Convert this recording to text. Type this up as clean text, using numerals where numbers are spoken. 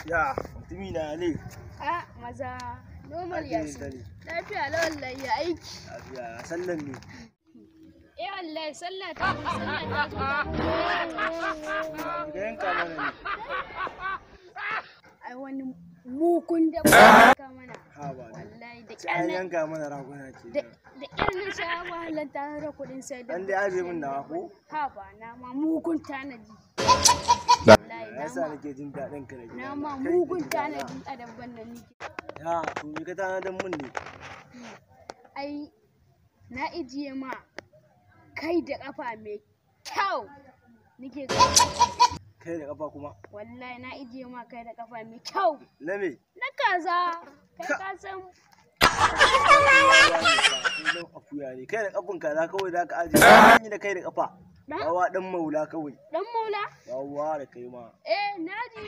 Ya, mutumi na ne. A maza normal ya san. Lafiya la wallahi ya aiki. Lafiya sallan ne. Wallahi sallah ta sallah ta. Ga yanka mana ne. Ai wani mukun da ka mana. Ha ba. Wallahi da An yanka mana raguna ce. Da irin sha wahalar ta da kudin sai da. Dan dai aje min nawa ko? Ha ba na ma mukun tanaji. Yasa nake jin daɗin ka da gida. Na ma mugun tanadi a dabban nan nake. Ya, to me ka tanadin mun ne? Ai na ijiye ma kai da kafa mai kyau nake ga. Kai da kafa kuma? Wallahi na ijiye ma kai da kafa mai kyau. Na me? Na kaza. Kai ka san akuya ne. Kai da kafin kaza kawai da ka aje. Ni da kai da kafa. Yawa dan maula kawai. Dan maula? Yawa da kai ma. Naji.